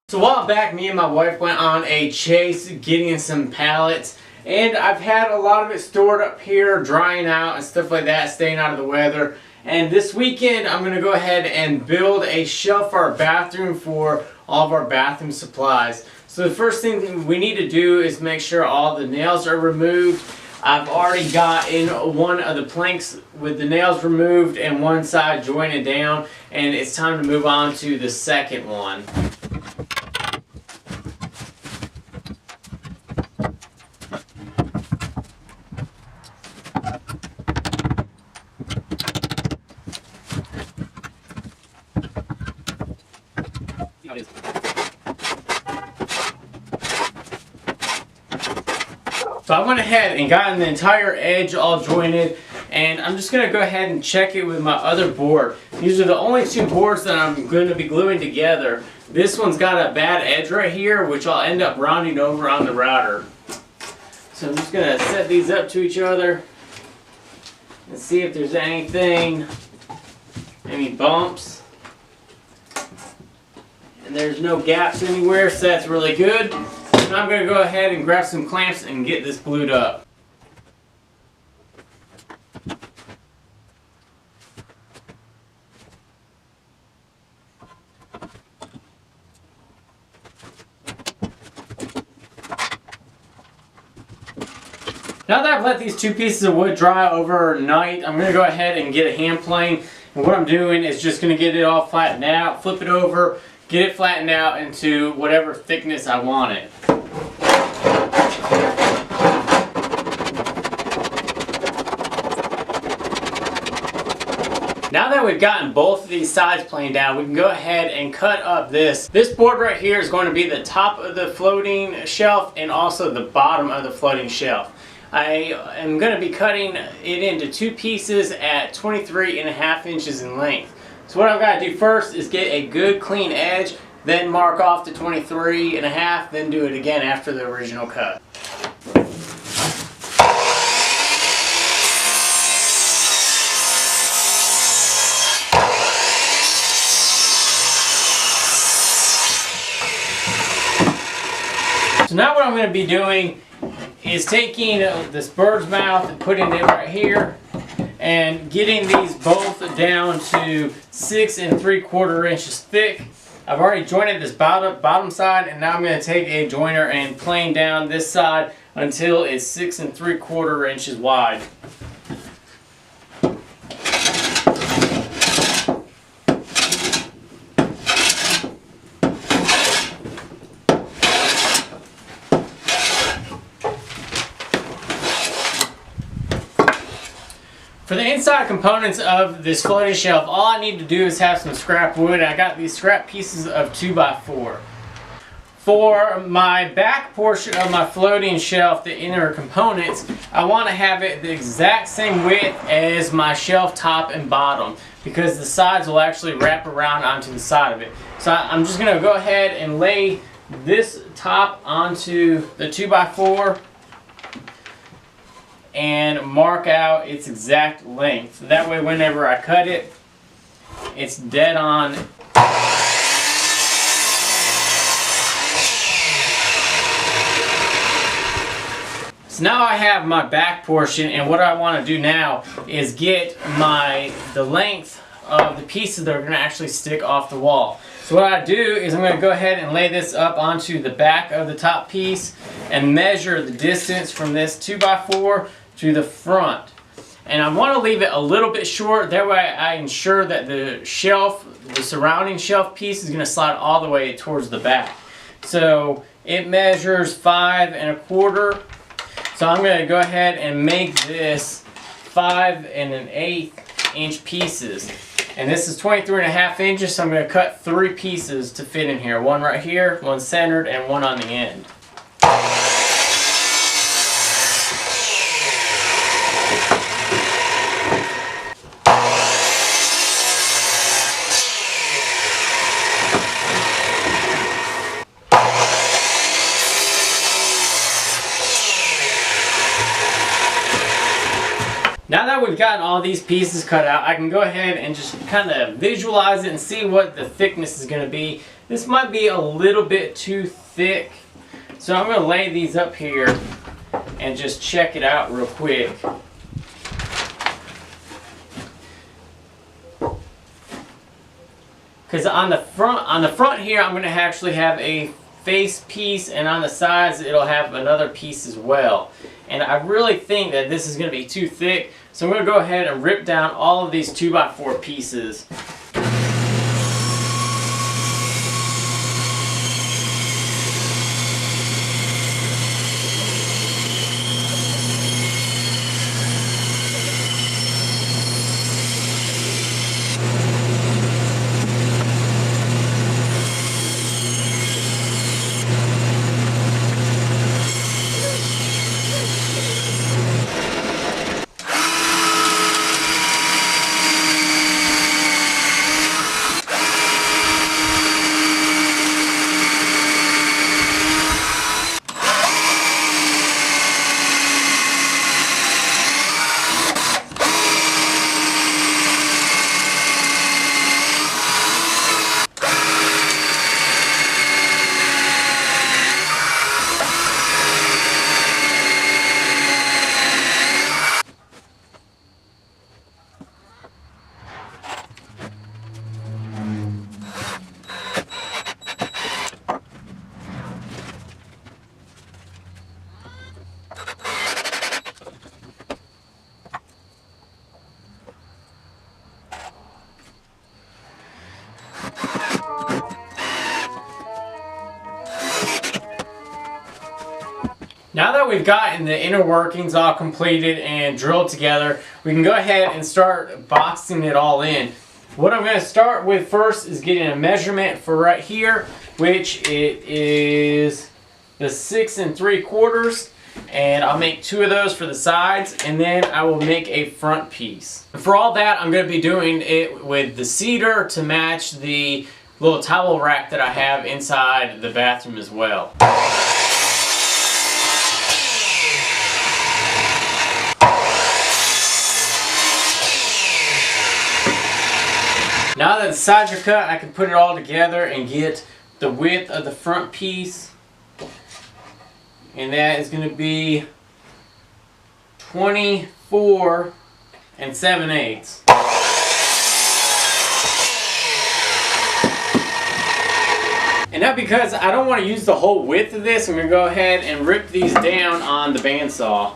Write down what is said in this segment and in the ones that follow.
So a while back, me and my wife went on a chase getting some pallets, and I've had a lot of it stored up here, drying out and stuff like that, staying out of the weather. And this weekend, I'm going to go ahead and build a shelf for our bathroom for all of our bathroom supplies. So the first thing we need to do is make sure all the nails are removed. I've already got in one of the planks with the nails removed and one side jointed down, and it's time to move on to the second one. So I went ahead and got the entire edge all jointed, and I'm just going to go ahead and check it with my other board. These are the only two boards that I'm going to be gluing together. This one's got a bad edge right here, which I'll end up rounding over on the router. So I'm just going to set these up to each other and see if there's anything, any bumps. And there's no gaps anywhere, so that's really good. And I'm going to go ahead and grab some clamps and get this glued up. Now that I've let these two pieces of wood dry overnight, I'm going to go ahead and get a hand plane. And what I'm doing is just going to get it all flattened out, flip it over, get it flattened out into whatever thickness I want it. Now that we've gotten both of these sides planed down, we can go ahead and cut up this. This board right here is going to be the top of the floating shelf and also the bottom of the floating shelf. I am going to be cutting it into two pieces at 23.5 inches in length. So what I've got to do first is get a good clean edge, then mark off to 23.5, then do it again after the original cut. So now what I'm going to be doing is taking this bird's mouth and putting it right here and getting these both down to 6 3/4 inches thick. I've already jointed this bottom side, and now I'm going to take a joiner and plane down this side until it's 6 3/4 inches wide. For the inside components of this floating shelf, all I need to do is have some scrap wood. I got these scrap pieces of 2x4. For my back portion of my floating shelf, the inner components, I want to have it the exact same width as my shelf top and bottom, because the sides will actually wrap around onto the side of it. So I'm just going to go ahead and lay this top onto the 2x4 and mark out its exact length. That way whenever I cut it, it's dead on. So now I have my back portion, and what I want to do now is get the length of the pieces that are going to actually stick off the wall. So what I do is I'm going to go ahead and lay this up onto the back of the top piece and measure the distance from this 2x4 to the front. And I want to leave it a little bit short, that way I ensure that the shelf, the surrounding shelf piece is going to slide all the way towards the back. So it measures 5 1/4. So I'm going to go ahead and make this 5 1/8 inch pieces. And this is 23.5 inches, so I'm going to cut 3 pieces to fit in here. One right here, one centered, and one on the end. Now that we've gotten all these pieces cut out, I can go ahead and just kind of visualize it and see what the thickness is going to be. This might be a little bit too thick. So I'm going to lay these up here and just check it out real quick. Because on the front here, I'm going to actually have a face piece, and on the sides it'll have another piece as well. And I really think that this is going to be too thick, so I'm going to go ahead and rip down all of these 2x4 pieces. Now that we've gotten the inner workings all completed and drilled together, we can go ahead and start boxing it all in. What I'm going to start with first is getting a measurement for right here, which it is the 6 3/4, and I'll make 2 of those for the sides, and then I will make a front piece. For all that, I'm going to be doing it with the cedar to match the little towel rack that I have inside the bathroom as well. Now that the sides are cut, I can put it all together and get the width of the front piece. And that is going to be 24 7/8. And now, because I don't want to use the whole width of this, I'm going to go ahead and rip these down on the bandsaw.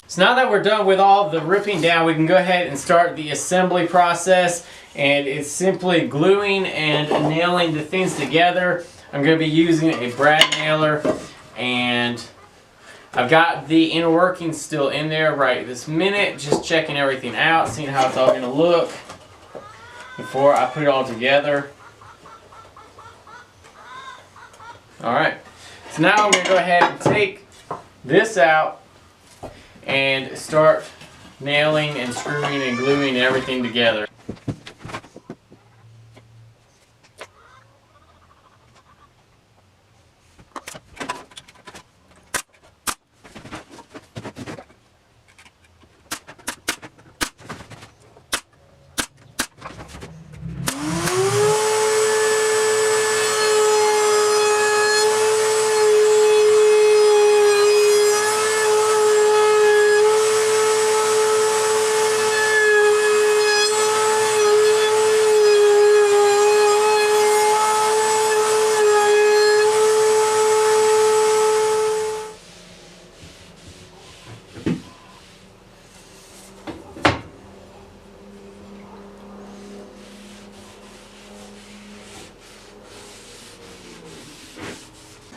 So now that we're done with all the ripping down, we can go ahead and start the assembly process, and it's simply gluing and nailing the things together. I'm going to be using a brad nailer, and I've got the inner workings still in there right this minute, just checking everything out, seeing how it's all going to look before I put it all together. Alright, so now I'm going to go ahead and take this out and start nailing and screwing and gluing everything together.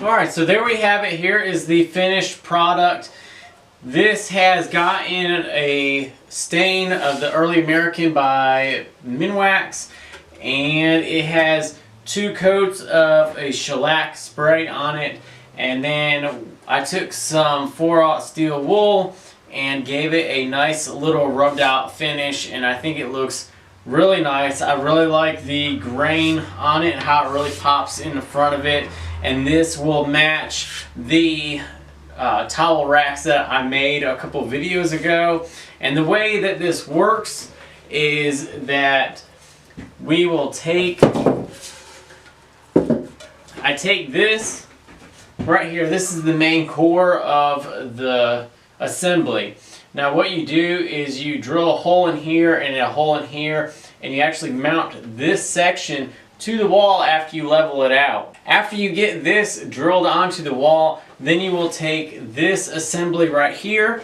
Alright, so there we have it. Here is the finished product. This has gotten a stain of the Early American by Minwax, and it has 2 coats of a shellac spray on it, and then I took some 4/0 steel wool and gave it a nice little rubbed out finish, and I think it looks Really nice. I really like the grain on it and how it really pops in the front of it. And this will match the towel racks that I made a couple videos ago. And the way that this works is that we will I take this right here. This is the main core of the assembly. Now what you do is you drill a hole in here and a hole in here, and you actually mount this section to the wall after you level it out. After you get this drilled onto the wall, then you will take this assembly right here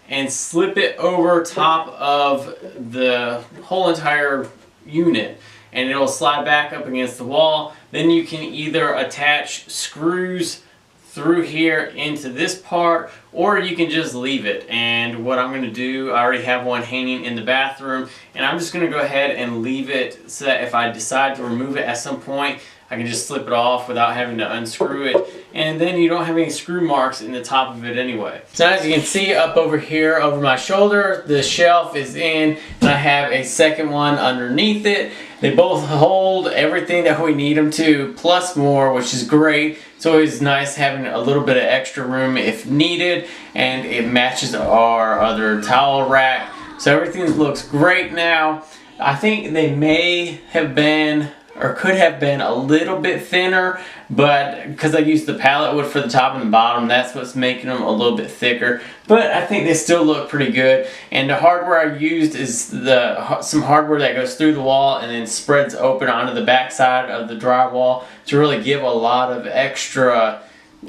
and slip it over top of the whole entire unit, and it'll slide back up against the wall. Then you can either attach screws through here into this part, or you can just leave it. And what I'm going to do, I already have one hanging in the bathroom, and I'm just going to go ahead and leave it so that if I decide to remove it at some point, I can just slip it off without having to unscrew it, and then you don't have any screw marks in the top of it anyway. So as you can see up over here over my shoulder, the shelf is in, and I have a second one underneath it. They both hold everything that we need them to, plus more, which is great. It's always nice having a little bit of extra room if needed, and it matches our other towel rack. So everything looks great now. I think they may have been, or could have been, a little bit thinner, but because I used the pallet wood for the top and the bottom, that's what's making them a little bit thicker. But I think they still look pretty good. And the hardware I used is some hardware that goes through the wall and then spreads open onto the back side of the drywall to really give a lot of extra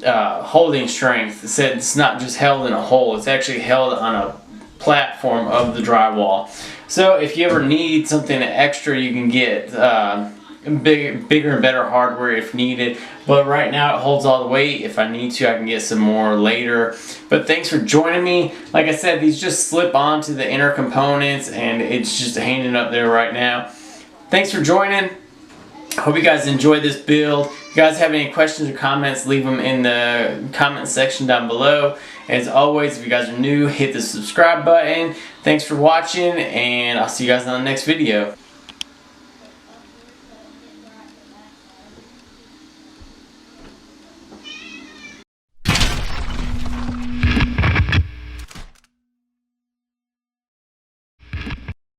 holding strength. So it's not just held in a hole, it's actually held on a platform of the drywall. So if you ever need something extra, you can get bigger and better hardware if needed, but right now it holds all the weight. If I need to, I can get some more later. But thanks for joining me. Like I said, these just slip onto the inner components, and it's just hanging up there right now. Thanks for joining. Hope you guys enjoyed this build. If you guys have any questions or comments, leave them in the comment section down below. As always, if you guys are new, hit the subscribe button. Thanks for watching, and I'll see you guys on the next video.